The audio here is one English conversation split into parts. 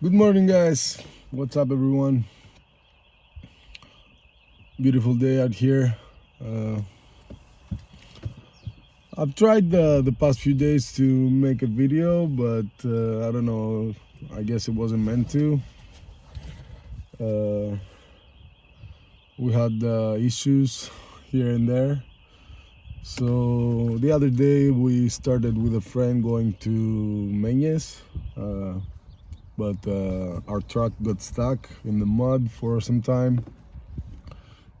Good morning, guys. What's up, everyone? Beautiful day out here. Uh, I've tried the past few days to make a video, but I don't know. I guess it wasn't meant to. Uh, we had issues here and there. So the other day we started with a friend going to Meñes, but our truck got stuck in the mud for some time,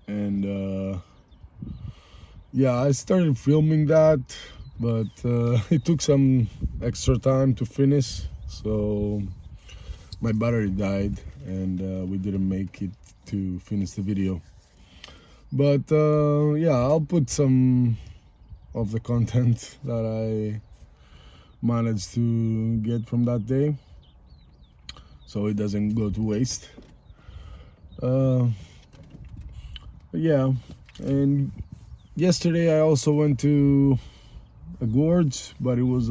and yeah, I started filming that, but it took some extra time to finish, so my battery died and we didn't make it to finish the video. But yeah, I'll put some of the content that I managed to get from that day so it doesn't go to waste. But yeah, and yesterday I also went to a gorge, but it was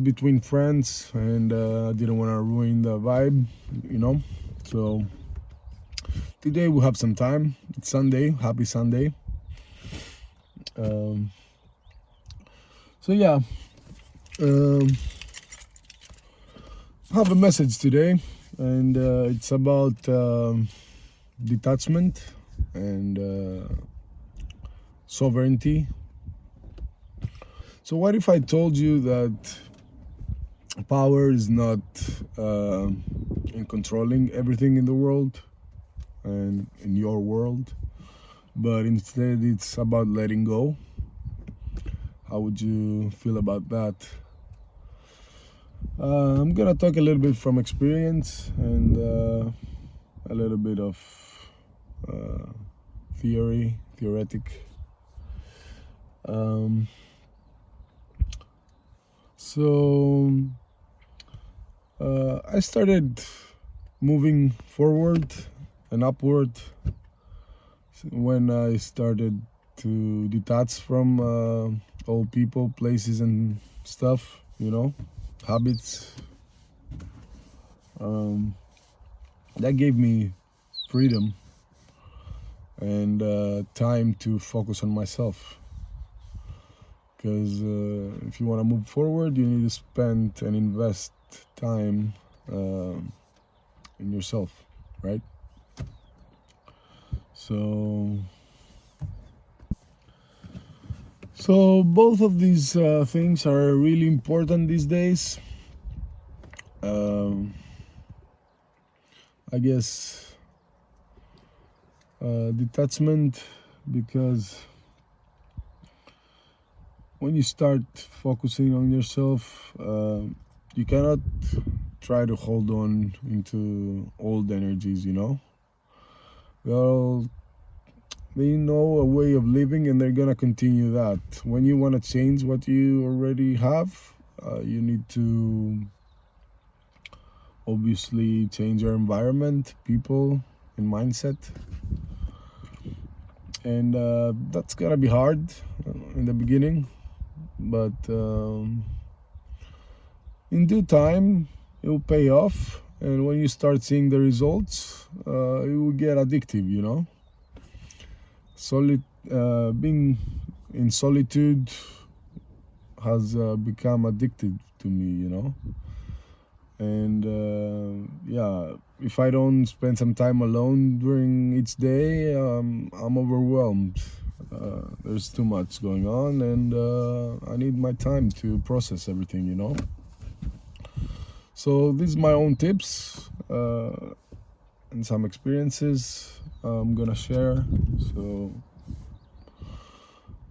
between friends, and I didn't want to ruin the vibe, you know. So today we have some time. It's Sunday. Happy Sunday. Um, so yeah, um, I have a message today, and it's about detachment and sovereignty. So what if I told you that power is not in controlling everything in the world and in your world, but instead it's about letting go? How would you feel about that? I'm gonna talk a little bit from experience and a little bit of uh, theoretic. Um, so I started moving forward and upward when I started to detach from all people, places, and stuff, you know, habits. That gave me freedom and time to focus on myself. Because if you want to move forward, you need to spend and invest time in yourself, right? So both of these things are really important these days. Um, I guess detachment, because when you start focusing on yourself, you cannot try to hold on into old energies, you know? Well, they know a way of living and they're gonna continue that. When you want to change what you already have, you need to obviously change your environment, people, and mindset. And that's gonna be hard in the beginning, but in due time it will pay off, and when you start seeing the results, it will get addictive, you know. Being in solitude has become addictive to me, you know. And yeah, if I don't spend some time alone during each day, I'm overwhelmed. There's too much going on, and I need my time to process everything, you know. So these are my own tips and some experiences I'm gonna share. So,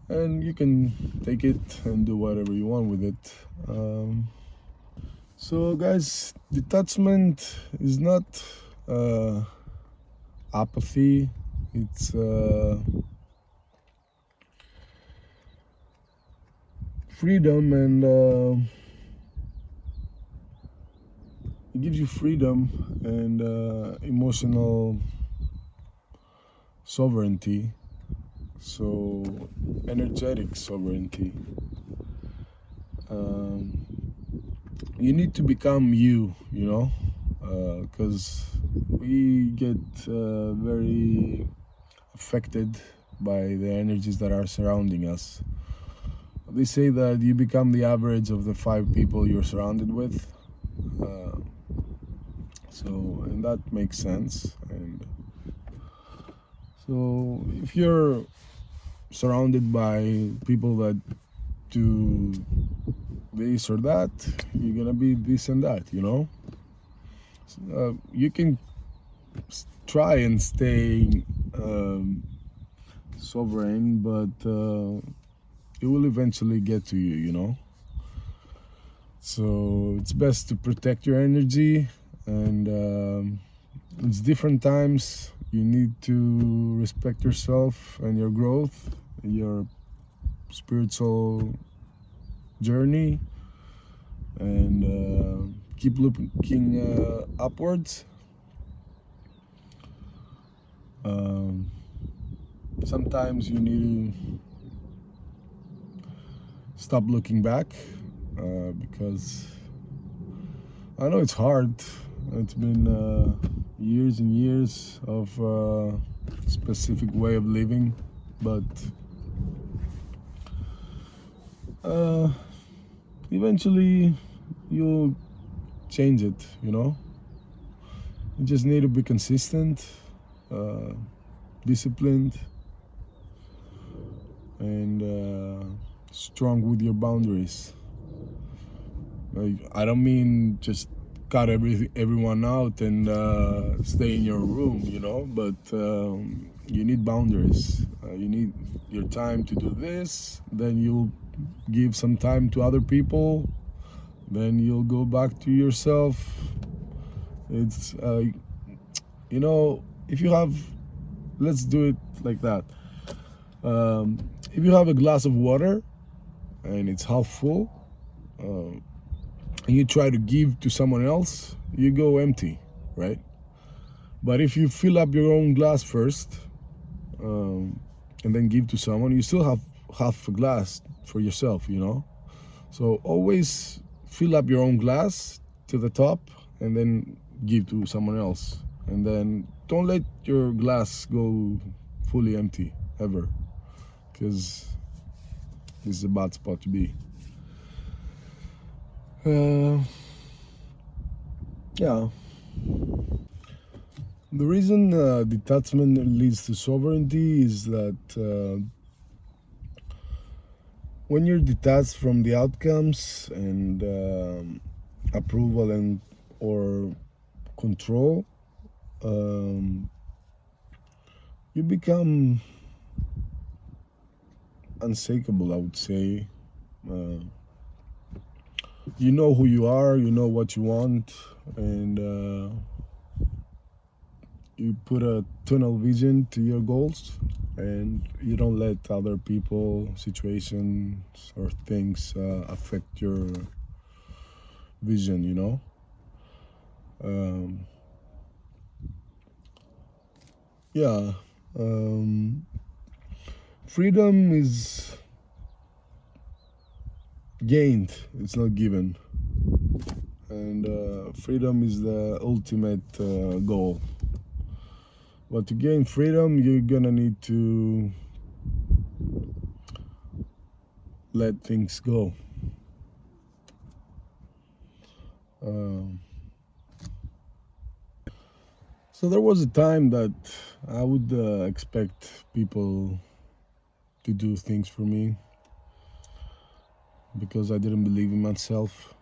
and you can take it and do whatever you want with it. So, guys, detachment is not uh, apathy. It's freedom, and it gives you freedom and emotional sovereignty. So, energetic sovereignty. Um, you need to become you know, because we get very affected by the energies that are surrounding us. They say that you become the average of the 5 people you're surrounded with. Uh, and that makes sense. And so if you're surrounded by people that do this or that, you're gonna be this and that, you know. You can try and stay sovereign, but it will eventually get to you, you know. So it's best to protect your energy, and it's different times. You need to respect yourself and your growth, your spiritual journey, and keep looking upwards. Um, Sometimes you need to stop looking back, because I know it's hard. It's been years and years of specific way of living, but uh, eventually you'll change it, you know. You just need to be consistent, uh, disciplined, and strong with your boundaries. Like, I don't mean just cut everyone out and stay in your room, you know, but you need boundaries. You need your time to do this, then you'll give some time to other people, then you'll go back to yourself. It's, you know, if you have, let's do it like that. If you have a glass of water and it's half full, and you try to give to someone else, you go empty, right? But if you fill up your own glass first, and then give to someone, you still have half a glass for yourself, you know? So always fill up your own glass to the top and then give to someone else. And then don't let your glass go fully empty ever, because this is a bad spot to be. Yeah. The reason detachment leads to sovereignty is that when you're detached from the outcomes and approval and or control, you become unshakable, I would say. You know who you are, you know what you want, and you put a tunnel vision to your goals, and you don't let other people, situations, or things affect your vision, you know. Um, yeah. Um, Freedom is gained, it's not given. And freedom is the ultimate goal. But to gain freedom, you're gonna need to let things go. Um, so there was a time that I would expect people to do things for me because I didn't believe in myself.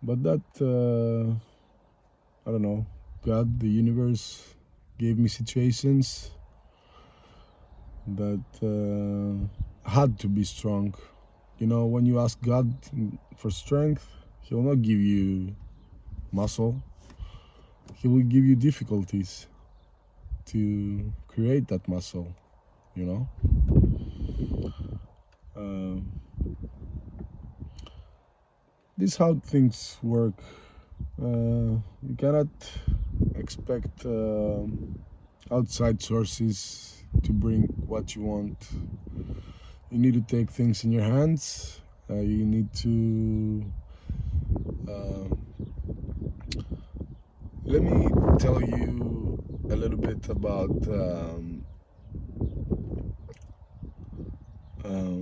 But that, I don't know, God, the universe gave me situations that had to be strong. You know, when you ask God for strength, He will not give you muscle, He will give you difficulties to create that muscle, you know? This is how things work. You cannot expect outside sources to bring what you want. You need to take things in your hands. You need to let me tell you a little bit about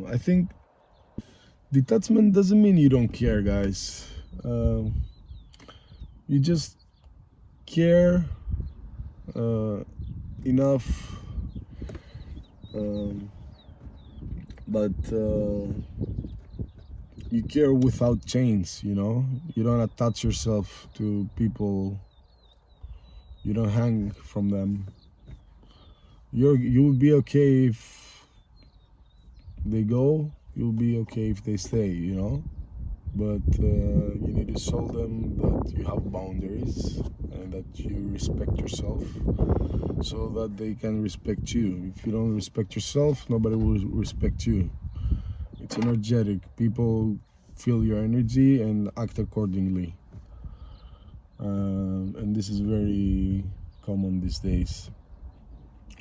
I think detachment doesn't mean you don't care, guys. You just care enough, but you care without chains, you know? You don't attach yourself to people, you don't hang from them. You will be okay if they go, you'll be okay if they stay, you know? But you need to show them that you have boundaries and that you respect yourself so that they can respect you. If you don't respect yourself, nobody will respect you. It's energetic. People feel your energy and act accordingly. And this is very common these days.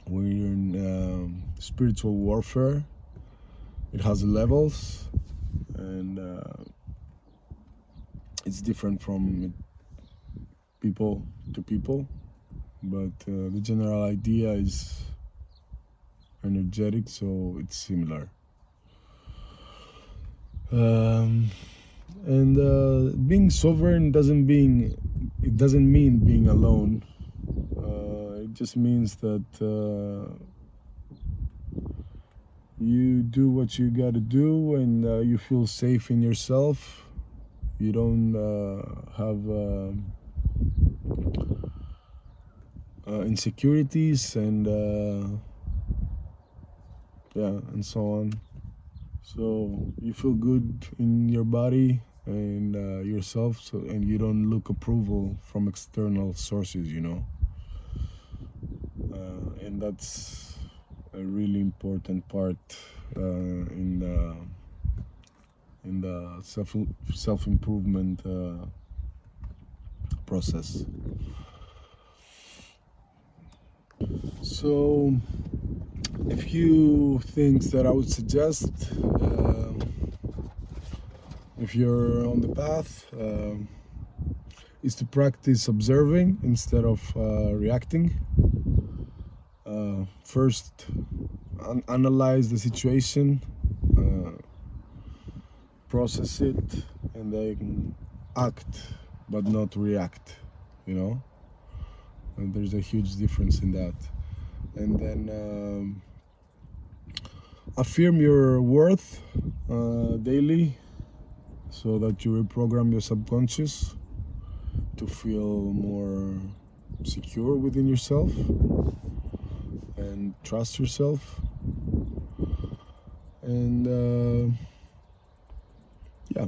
When you're in spiritual warfare, it has levels, and it's different from people to people, but the general idea is energetic, so it's similar. And being sovereign doesn't mean being alone. It just means that you do what you got to do, and you feel safe in yourself. You don't have insecurities and yeah, and so on. So you feel good in your body and yourself, so, and you don't look approval from external sources, you know. And that's a really important part in the self improvement process. So, a few things that I would suggest if you're on the path is to practice observing instead of reacting. First, analyze the situation, process it, and then act, but not react, you know? And there's a huge difference in that. And then affirm your worth daily so that you reprogram your subconscious to feel more secure within yourself and trust yourself. And yeah,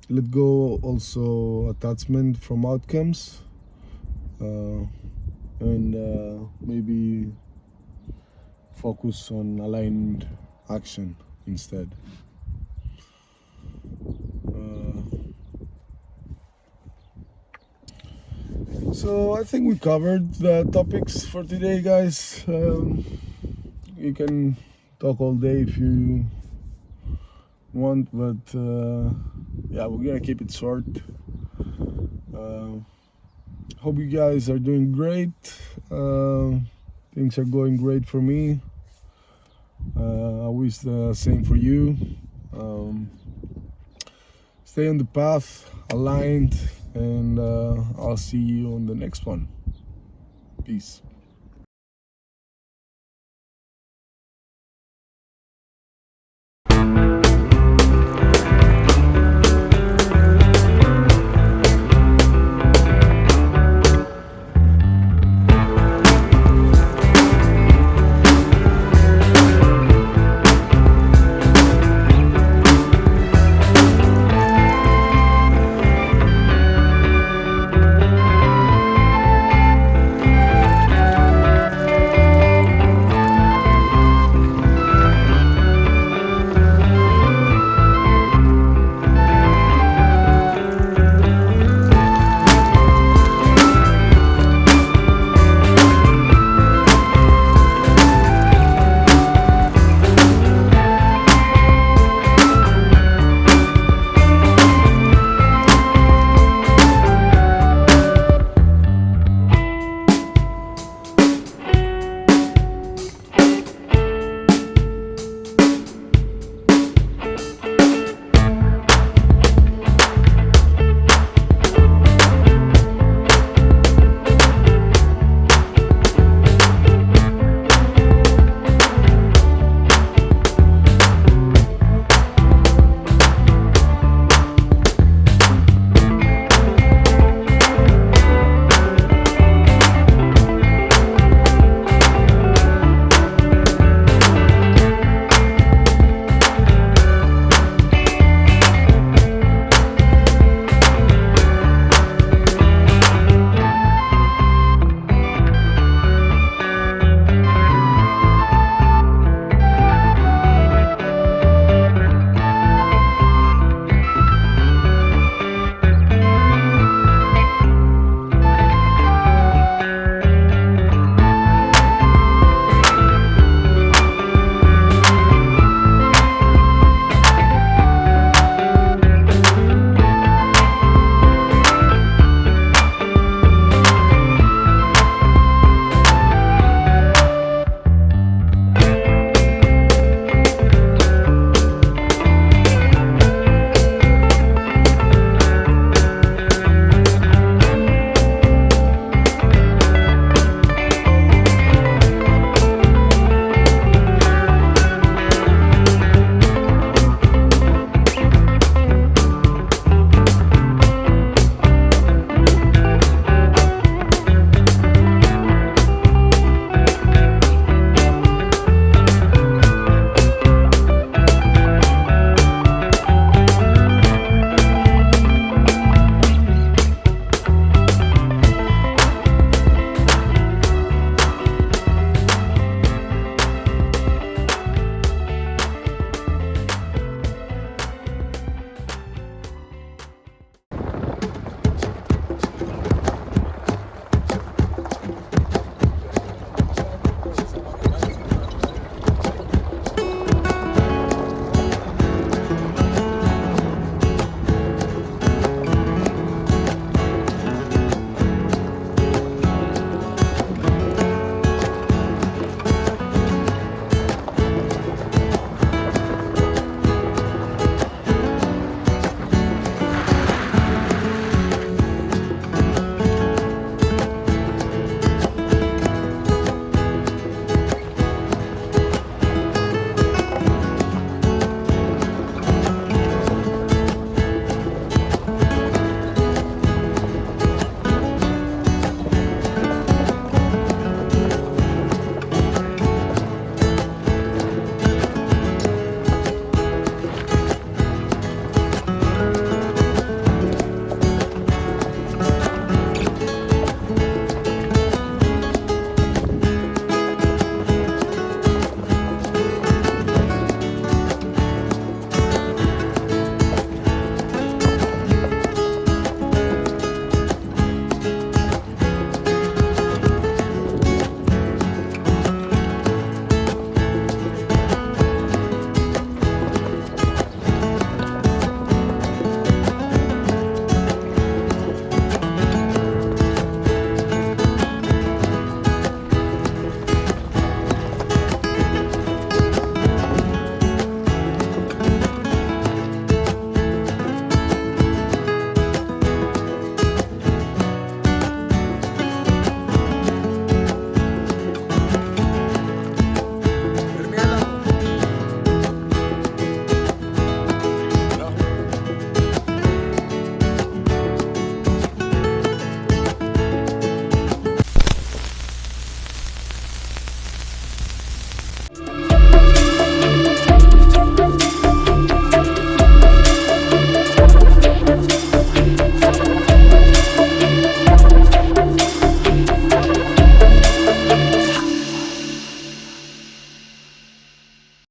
let go also attachment from outcomes, and maybe focus on aligned action instead. So I think we covered the topics for today, guys. You can talk all day if you want, but yeah, we're gonna keep it short. Hope you guys are doing great. Things are going great for me. I wish the same for you. Stay on the path, aligned, and I'll see you on the next one. Peace.